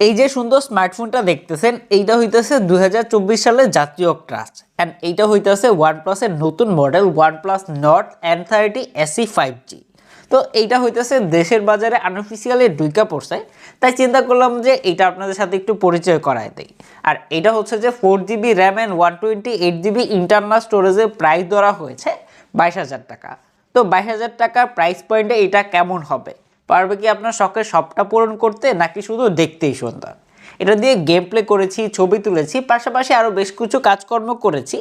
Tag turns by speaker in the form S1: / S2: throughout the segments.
S1: এই যে সুন্দর স্মার্টফোনটা দেখতেছেন এইটা হইতেছে 2024 সালের জাতীয় ট্রাস্ট এন্ড এইটা হইতেছে OnePlus এর নতুন model OnePlus NORD N30 SE 5G। তো এইটা হইতেছে দেশের বাজারে আনঅফিসিয়ালি ঢুইকা পড়ছে, তাই চিন্তা করলাম যে এইটা আপনাদের সাথে একটু পরিচয় করায় দেই। আর এটা হচ্ছে যে 4GB RAM and 128GB internal স্টোরেজের প্রাইস ধরা হয়েছে 22,000 টাকা। তো 22,000 টাকার প্রাইস পয়েন্টে এটা কেমন হবে, পারবে কি আপনার শখের সবটা পূরণ করতে, নাকি শুধু দেখতেই সুন্দর? এটা দিয়ে গেম প্লে করেছি, ছবি তুলেছি, পাশাপাশি আরও বেশ কিছু কাজকর্ম করেছি,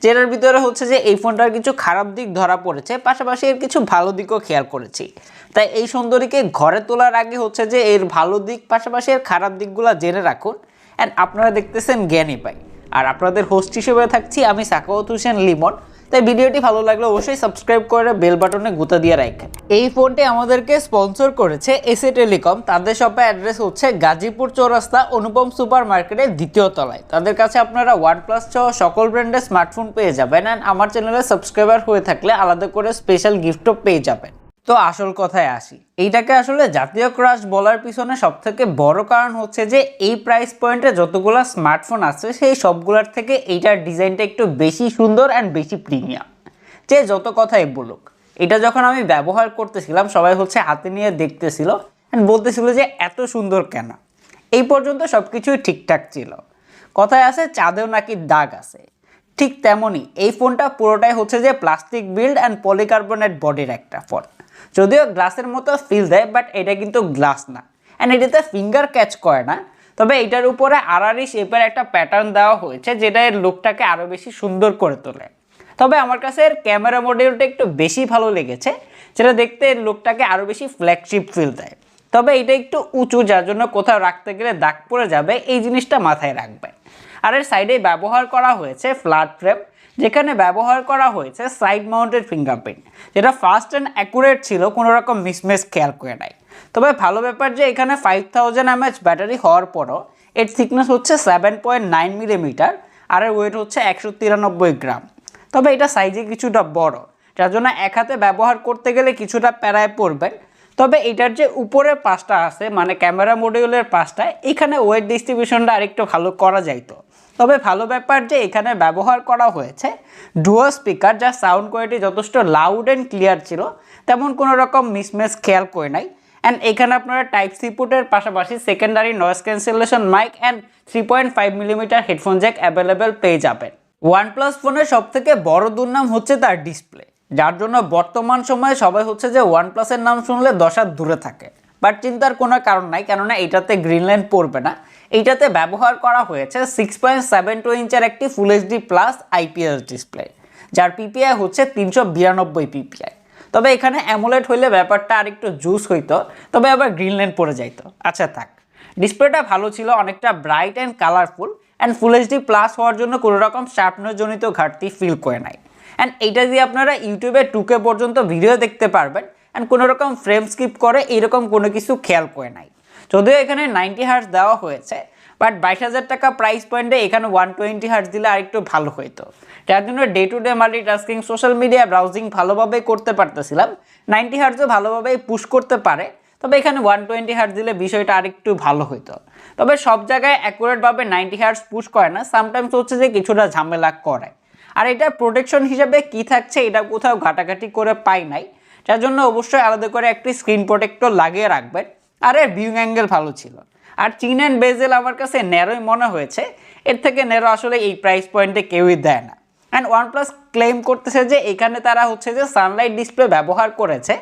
S1: যেটার ভিতরে হচ্ছে যে এই ফোনটার কিছু খারাপ দিক ধরা পড়েছে, পাশাপাশি এর কিছু ভালো দিকও খেয়াল করেছি। তাই এই সুন্দরীকে ঘরে তোলার আগে হচ্ছে যে এর ভালো দিক পাশাপাশি এর খারাপ দিকগুলো জেনে রাখুন। অ্যান্ড আপনারা দেখতেছেন জ্ঞানী পাই, আর আপনাদের হোস্ট হিসেবে থাকছি আমি সাখাওয়াত হোসেন লিমন। তাই ভিডিওটি ভালো লাগলে অবশ্যই সাবস্ক্রাইব করে বেল বাটনে গুঁতা দিয়ে রাখেন। এই ফোনটি আমাদেরকে স্পন্সর করেছে এসএ টেলিকম। তাদের শপের অ্যাড্রেস হচ্ছে গাজীপুর চৌরাস্তা অনুপম সুপার মার্কেটের দ্বিতীয় তলায়। তাদের কাছে আপনারা OnePlus সহ সকল ব্র্যান্ডের স্মার্টফোন পেয়ে যাবেন। অ্যান্ড আমার চ্যানেলে সাবস্ক্রাইবার হয়ে থাকলে আলাদা করে স্পেশাল গিফটও পেয়ে যাবেন। তো আসল কথায় আসি, এইটাকে আসলে জাতীয় ক্রাশ বলার পিছনে সবথেকে বড় কারণ হচ্ছে যে এই প্রাইস পয়েন্টে যতগুলো স্মার্টফোন আছে সেই সবগুলোর থেকে এইটার ডিজাইনটা একটু বেশি সুন্দর অ্যান্ড বেশি প্রিমিয়াম। যে যত কথাই বলুক, এটা যখন আমি ব্যবহার করতেছিলাম সবাই হচ্ছে হাতে নিয়ে দেখতেছিল অ্যান্ড বলতেছিল যে এত সুন্দর কেন। এই পর্যন্ত সব কিছুই ঠিকঠাক ছিল। কথায় আছে চাঁদেও নাকি দাগ আছে, ঠিক তেমনই এই ফোনটা পুরোটাই হচ্ছে যে প্লাস্টিক বিল্ড অ্যান্ড পলিকার্বনেট বডির একটা ফোন। যদিও গ্লাসের মতো ফিল দেয়, বাট এটা কিন্তু গ্লাস না অ্যান্ড এটাতে ফিঙ্গার ক্যাচ করে না। তবে এটার উপরে আড়াআড়ি শেপের একটা প্যাটার্ন দেওয়া হয়েছে, যেটা এর লুকটাকে আরও বেশি সুন্দর করে তোলে। তবে আমার কাছে এর ক্যামেরা মডিউলটা একটু বেশি ভালো লেগেছে, যেটা দেখতে এর লুকটাকে আরও বেশি ফ্ল্যাগশিপ ফিল দেয়। তবে এটা একটু উঁচু, যার জন্য কোথাও রাখতে গেলে দাগ পড়ে যাবে, এই জিনিসটা মাথায় রাখবেন। আর এর সাইডে ব্যবহার করা হয়েছে ফ্ল্যাট ফ্রেম, যেখানে ব্যবহার করা হয়েছে সাইড মাউন্টেড ফিঙ্গারপ্রিন্ট, যেটা ফাস্ট অ্যান্ড অ্যাকুরেট ছিল, কোনো রকম মিসম্যাচ খেয়াল করে নাই। তবে ভালো ব্যাপার যে এখানে 5000 mAh ব্যাটারি হওয়ার পরও এর থিকনেস হচ্ছে 7.9 মিলিমিটার আর এর ওয়েট হচ্ছে 193 গ্রাম। তবে এটা সাইজে কিছুটা বড়, যার জন্য এক হাতে ব্যবহার করতে গেলে কিছুটা প্যারায় পড়বেন। তবে এটার যে উপরের পাশটা আছে, মানে ক্যামেরা মডিউলের পাশটা, এখানে ওয়েট ডিস্ট্রিবিউশনটা আরেকটু ভালো করা যাইতো। তবে ভালো ব্যাপার যে এখানে ব্যবহার করা হয়েছে ডুয়াল স্পিকার, যা সাউন্ড কোয়ালিটি যথেষ্ট লাউড অ্যান্ড ক্লিয়ার ছিল, তেমন কোনো রকম মিসম্যাচ খেয়াল করে নাই। অ্যান্ড এখানে আপনারা টাইপ সি পোর্টের পাশাপাশি secondary noise cancellation mic and 3.5 millimetre headphone jack available পেয়ে যাবেন। OnePlus ফোনের সবথেকে বড় দুর্নাম হচ্ছে তার ডিসপ্লে, যার জন্য বর্তমান সময়ে সবাই হচ্ছে যে OnePlus-এর নাম শুনলে 10 হাত দূরে থাকে। বাট চিন্তার কোনো কারণ নাই, কেননা এটাতে গ্রিন লাইন পড়বে না। এইটাতে ব্যবহার করা হয়েছে 6.72 ইঞ্চের একটি full HD plus IPS display, যার পিপিআই হচ্ছে 392 পিপিআই। তবে এখানে অ্যামোলেড হইলে ব্যাপারটা আরেকটু জুস হইতো, তবে আবার গ্রিন লাইন পড়ে যাইতো। আচ্ছা থাক, ডিসপ্লেটা ভালো ছিল, অনেকটা bright and colourful, and full HD plus হওয়ার জন্য কোনো রকম শার্পনেস জনিত ঘাটতি ফিল করে নাই। অ্যান্ড এইটা দিয়ে আপনারা ইউটিউবে 2K পর্যন্ত ভিডিও দেখতে পারবেন, অ্যান্ড কোনো রকম ফ্রেম স্কিপ করে এইরকম কোনো কিছু খেয়াল করে নাই। যদিও এখানে 90 হার্টজ দেওয়া হয়েছে, বাট 22,000 টাকা প্রাইস পয়েন্টে এখানে 120 হার্টজ দিলে আরেকটু ভালো হইতো, যার জন্য day to day multitasking, social media browsing ভালোভাবে করতে পারতেছিলাম। 90 হার্টজও ভালোভাবেই পুশ করতে পারে, তবে এখানে 120 হার্টজ দিলে বিষয়টা আরেকটু ভালো হইতো। তবে সব জায়গায় অ্যাকুরেটভাবে 90 হার্টজ পুশ করে না, সামটাইমস হচ্ছে যে কিছুটা ঝামেলা করে। আর এটার প্রোটেকশন হিসাবে কি থাকছে এটা কোথাও ঘাটাঘাটি করে পাই নাই, যার জন্য অবশ্যই আলাদা করে একটি স্ক্রিন প্রোটেক্টর লাগিয়ে রাখবেন। আর এর ভিউইং অ্যাঙ্গেল ভালো ছিল, আর চিন অ্যান্ড বেজেল আমার কাছে ন্যারোই মনে হয়েছে। এর থেকে ন্যারো আসলে এই প্রাইস পয়েন্টে কেউই দেয় না। অ্যান্ড OnePlus ক্লেম করতেছে যে এখানে তারা হচ্ছে যে সানলাইট ডিসপ্লে ব্যবহার করেছে,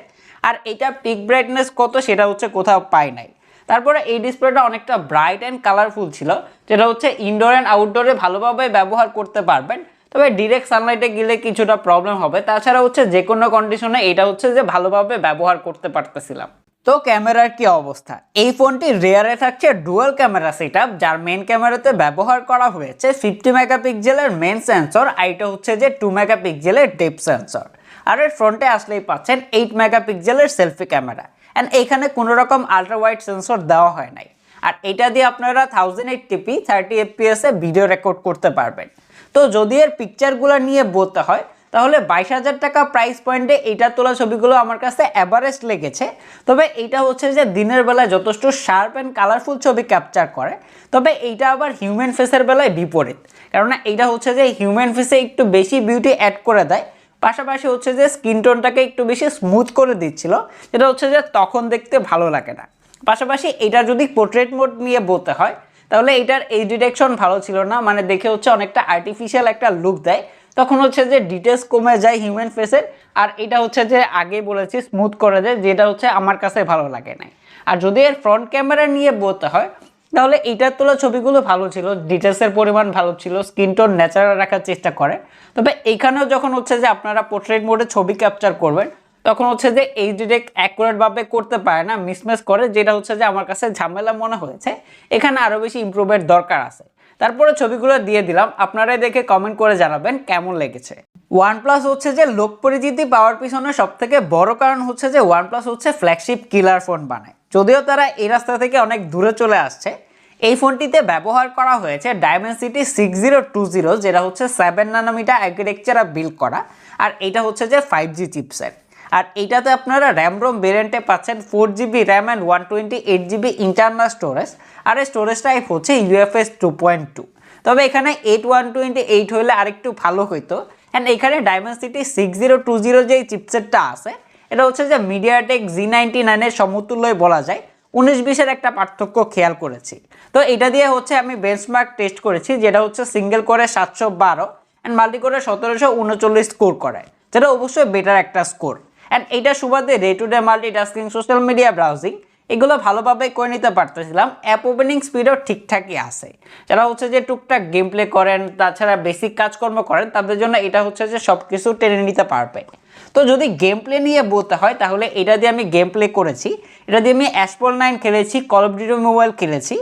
S1: আর এটা পিক ব্রাইটনেস কত সেটা হচ্ছে কোথাও পাই নাই। তারপরে এই ডিসপ্লেটা অনেকটা ব্রাইট অ্যান্ড কালারফুল ছিল, যেটা হচ্ছে ইনডোর অ্যান্ড আউটডোরে ভালোভাবে ব্যবহার করতে পারবেন। তবে ডিরেক্ট সানলাইটে গেলে কিছুটা প্রবলেম হবে, তাছাড়া হচ্ছে যে কোনো কন্ডিশনে এটা হচ্ছে যে ভালোভাবে ব্যবহার করতে পারতেছিলাম। তো ক্যামেরার কি অবস্থা? এই ফোনটি রেয়ারে থাকছে ডুয়াল ক্যামেরা সেটআপ, যার মেন ক্যামেরাতে ব্যবহার করা হয়েছে 50 মেগাপিক্সেলের মেন সেন্সর, আর এটা হচ্ছে যে 2 মেগাপিক্সেলের ডেপথ সেন্সর। আর এর ফ্রন্টে আসলেই পাচ্ছেন 8 মেগাপিক্সেলের সেলফি ক্যামেরা, অ্যান্ড এইখানে কোনো রকম আলট্রা ওয়াইড সেন্সর দেওয়া হয় নাই। আর এটা দিয়ে আপনারা 1080p 30 fps এ ভিডিও রেকর্ড করতে পারবেন। তো যদি এর পিকচারগুলো নিয়ে বলতে হয়, তাহলে 22,000 টাকা প্রাইস পয়েন্টে এইটা তোলা ছবিগুলো আমার কাছে অ্যাভারেজ লেগেছে। তবে এইটা হচ্ছে যে দিনের বেলায় যথেষ্ট শার্প অ্যান্ড কালারফুল ছবি ক্যাপচার করে। তবে এইটা আবার হিউম্যান ফেসের বেলায় বিপরীত, কেননা এইটা হচ্ছে যে হিউম্যান ফেসে একটু বেশি বিউটি অ্যাড করে দেয়, পাশাপাশি হচ্ছে যে স্কিন টোনটাকে একটু বেশি স্মুথ করে দিচ্ছিল, যেটা হচ্ছে যে তখন দেখতে ভালো লাগে না। পাশাপাশি এটা যদি পোর্ট্রেট মোড নিয়ে বলতে হয় তাহলে এটার এই ডিটেকশন ভালো ছিল না, মানে দেখে হচ্ছে অনেকটা আর্টিফিশিয়াল একটা লুক দেয়, তখন হচ্ছে যে ডিটেলস কমে যায় হিউম্যান ফেসের। আর এটা হচ্ছে যে আগেই বলেছি স্মুথ করে দেয়, যেটা হচ্ছে আমার কাছে ভালো লাগে না। আর যদি এর ফ্রন্ট ক্যামেরা নিয়ে বলতে হয় তাহলে এইটার তোলা ছবিগুলো ভালো ছিল, ডিটেলসের পরিমাণ ভালো ছিল, স্কিন টোন ন্যাচারাল রাখার চেষ্টা করে। তবে এইখানেও যখন হচ্ছে যে আপনারা পোর্ট্রেট মোডে ছবি ক্যাপচার করবেন তখন হচ্ছে যে এই ডিটেক্ট অ্যাকুরেটভাবে করতে পারে না, মিসম্যাচ করে, যেটা হচ্ছে যে আমার কাছে ঝামেলা মনে হয়েছে। এখানে আরও বেশি ইমপ্রুভের দরকার আছে। তারপরে ছবিগুলো দিয়ে দিলাম, আপনারাই দেখে কমেন্ট করে জানাবেন কেমন লেগেছে। OnePlus হচ্ছে যে লোক পরিচিতি পাওয়ার পিছনে সবথেকে বড় কারণ হচ্ছে যে OnePlus হচ্ছে ফ্ল্যাগশিপ কিলার ফোন বানায়। যদিও তারা এই রাস্তা থেকে অনেক দূরে চলে আসছে। এই ফোনটিতে ব্যবহার করা হয়েছে Dimensity 6020, যেটা হচ্ছে 7 ন্যানোমিটার আর্কিটেকচারে বিল্ড করা, আর এটা হচ্ছে যে 5G চিপসেট। আর এইটাতে আপনারা র্যাম রোম ভেরিয়েন্টে পাচ্ছেন 4GB RAM and 128GB internal storage, আর এই স্টোরেজ টাইপ হচ্ছে UFS 2.2। তবে এখানে 8128 হলে আরেকটু ভালো হইতো। অ্যান্ড এখানে Dimensity 6020 যে চিপসেটটা আছে এটা হচ্ছে যে MediaTek Z99 এর সমতুল্যই বলা যায়, 19-20-এর একটা পার্থক্য খেয়াল করেছি। তো এটা দিয়ে হচ্ছে আমি বেঞ্চমার্ক টেস্ট করেছি, যেটা হচ্ছে সিঙ্গেল করে 712 অ্যান্ড মাল্টি করে 1739 স্কোর করে, যেটা অবশ্যই বেটার একটা স্কোর। অ্যান্ড এইটা সুবাদে day to day multitasking, social media browsing এগুলো ভালোভাবে করে নিতে পারতেছিলাম। অ্যাপ ওপেনিং স্পিডও ঠিকঠাকই আছে। যারা হচ্ছে যে টুকটাক গেম প্লে করেন, তাছাড়া বেসিক কাজকর্ম করেন, তাদের জন্য এটা হচ্ছে যে সব কিছু টেনে নিতে পারবে। তো যদি গেম প্লে নিয়ে বলতে হয় তাহলে এটা দিয়ে আমি গেম প্লে করেছি। এটা দিয়ে আমি অ্যাশপল 9 খেলেছি, কল অফ ডিউটি মোবাইল খেলেছি।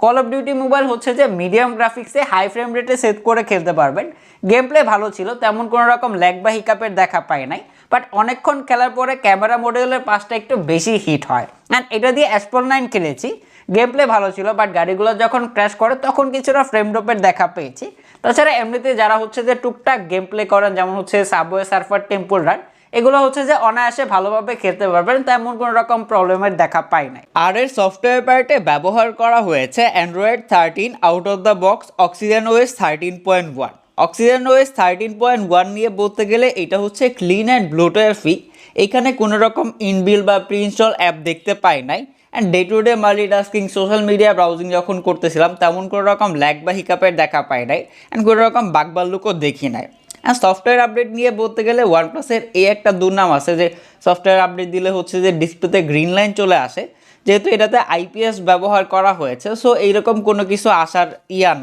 S1: কল অফ ডিউটি মোবাইল হচ্ছে যে মিডিয়াম গ্রাফিক্সে হাই ফ্রেম রেটে সেট করে খেলতে পারবেন। গেম প্লে ভালো ছিল, তেমন কোনো রকম ল্যাগ বা হিকাপের দেখা পাই নাই। বাট অনেকক্ষণ খেলার পরে ক্যামেরা মডিউলের পাশটা একটু বেশি হিট হয়। অ্যান্ড এটা দিয়ে অ্যাশপল 9 খেলেছি, গেম প্লে ভালো ছিল, বাট গাড়িগুলো যখন ক্র্যাশ করে তখন কিছুটা ফ্রেম ড্রপের দেখা পেয়েছি। তাছাড়া এমনিতে যারা হচ্ছে যে টুকটাক গেম প্লে করেন, যেমন হচ্ছে সাবওয়ে সার্ফার, টেম্পল রান, এগুলো হচ্ছে যে অনায়াসে ভালোভাবে খেলতে পারবেন, তেমন কোনো রকম প্রবলেমের দেখা পাই নাই। আর এর সফটওয়্যার পার্টে ব্যবহার করা হয়েছে Android 13 out of the box OxygenOS 13.1। OxygenOS 13.1 নিয়ে বলতে গেলে এটা হচ্ছে ক্লিন অ্যান্ড ব্লোটওয়্যার ফ্রি। এখানে কোনো রকম ইনবিল বা প্রি ইনস্টল অ্যাপ দেখতে পাই নাই। And day to day multitasking, social media browsing যখন করতেছিলাম তেমন কোনো রকম ল্যাগ বা হিকাপের দেখা পাই নাই, অ্যান্ড কোনো রকম বাকবাল্লুকও দেখি নাই। আর সফটওয়্যার আপডেট নিয়ে বলতে গেলে OnePlus-এর এই একটা দুর্নাম আছে যে সফটওয়্যার আপডেট দিলে হচ্ছে যে ডিসপ্লেতে গ্রিন লাইন চলে আসে, যেহেতু এটাতে IPS ব্যবহার করা হয়েছে, সো এইরকম কোনো কিছু আসার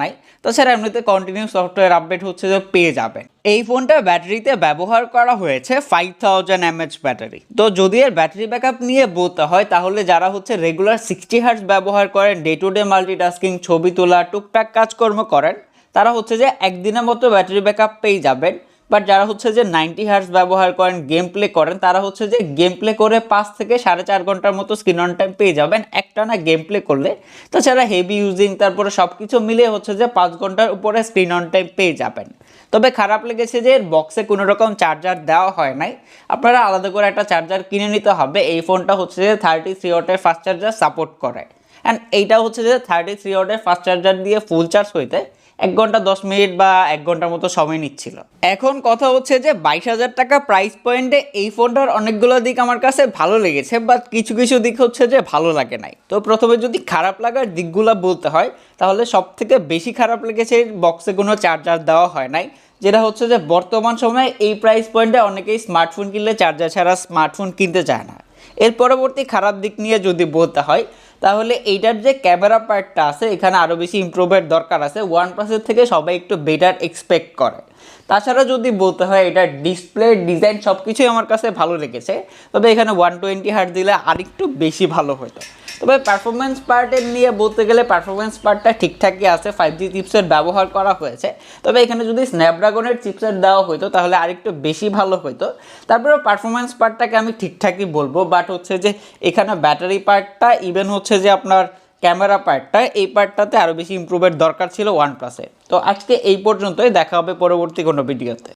S1: নাই। তাছাড়া এমনিতে কন্টিনিউ সফটওয়্যার আপডেট হচ্ছে যে পেয়ে যাবেন। এই ফোনটা ব্যাটারিতে ব্যবহার করা হয়েছে 5000 mAh ব্যাটারি। তো যদি এর ব্যাটারি ব্যাকআপ নিয়ে বলতে হয় তাহলে যারা হচ্ছে রেগুলার 60 Hz ব্যবহার করেন, ডে টু ডে মাল্টিটাস্কিং, ছবি তোলা, টুকটাক কাজকর্ম করেন, তারা হচ্ছে যে একদিনের মতো ব্যাটারি ব্যাকআপ পেয়ে যাবেন। বাট যারা হচ্ছে যে 90 Hz ব্যবহার করেন, গেম প্লে করেন, তারা হচ্ছে যে গেম প্লে করে 5 থেকে 4.5 ঘন্টার মতো স্ক্রিন অন টাইম পেয়ে যাবেন একটানা গেম প্লে করলে। তাছাড়া হেভি ইউজিং, তারপরে সব কিছু মিলিয়ে হচ্ছে যে 5 ঘন্টার উপরে স্ক্রিন অন টাইম পেয়ে যাবেন। তবে খারাপ লেগেছে যে এর বক্সে কোনো রকম চার্জার দেওয়া হয় নাই, আপনারা আলাদা করে একটা চার্জার কিনে নিতে হবে। এই ফোনটা হচ্ছে যে 33 ওয়াটের ফাস্ট চার্জার সাপোর্ট করে। অ্যান্ড এইটা হচ্ছে যে 33 ওয়াটের ফাস্ট চার্জার দিয়ে ফুল চার্জ হইতে 1 ঘন্টা 10 মিনিট বা 1 ঘন্টার মতো সময় নিচ্ছিল। এখন কথা হচ্ছে যে 22,000 টাকা প্রাইস পয়েন্টে এই ফোনটার অনেকগুলো দিক আমার কাছে ভালো লেগেছে, বাট কিছু কিছু দিক হচ্ছে যে ভালো লাগে নাই। তো প্রথমে যদি খারাপ লাগার দিকগুলো বলতে হয় তাহলে সব থেকে বেশি খারাপ লেগেছে বক্সে কোনো চার্জার দেওয়া হয় নাই, যেটা হচ্ছে যে বর্তমান সময়ে এই প্রাইস পয়েন্টে অনেকেই স্মার্টফোন কিনলে চার্জার ছাড়া স্মার্টফোন কিনতে চায় না। এর পরবর্তী খারাপ দিক নিয়ে যদি বলতে হয় তাহলে এইটার যে ক্যামেরা পার্টটা আছে এখানে আরও বেশি ইমপ্রুভের দরকার আছে। OnePlus-এর থেকে সবাই একটু বেটার এক্সপেক্ট করে। তাছাড়া যদি বলতে হয় এটার ডিসপ্লে, ডিজাইন সব কিছুই আমার কাছে ভালো লেগেছে, তবে এখানে 120 Hz দিলে আরেকটু বেশি ভালো হতো। তবে পারফরমেন্স পার্টের নিয়ে বলতে গেলে পারফরমেন্স পার্টটা ঠিকঠাকই আছে, 5G চিপসেট ব্যবহার করা হয়েছে। তবে এখানে যদি স্ন্যাপড্রাগনের চিপসেট দেওয়া হতো তাহলে আরেকটু বেশি ভালো হতো। তারপরে পারফরমেন্স পার্টটাকে আমি ঠিকঠাকই বলবো, বাট হচ্ছে যে এখানে ব্যাটারি পার্টটা, ইভেন হচ্ছে যে আপনার ক্যামেরা পার্টটা, এই পার্টটাতে আরও বেশি ইমপ্রুভের দরকার ছিল OnePlus-এ। তো আজকে এই পর্যন্তই, দেখা হবে পরবর্তী কোনো ভিডিওতে।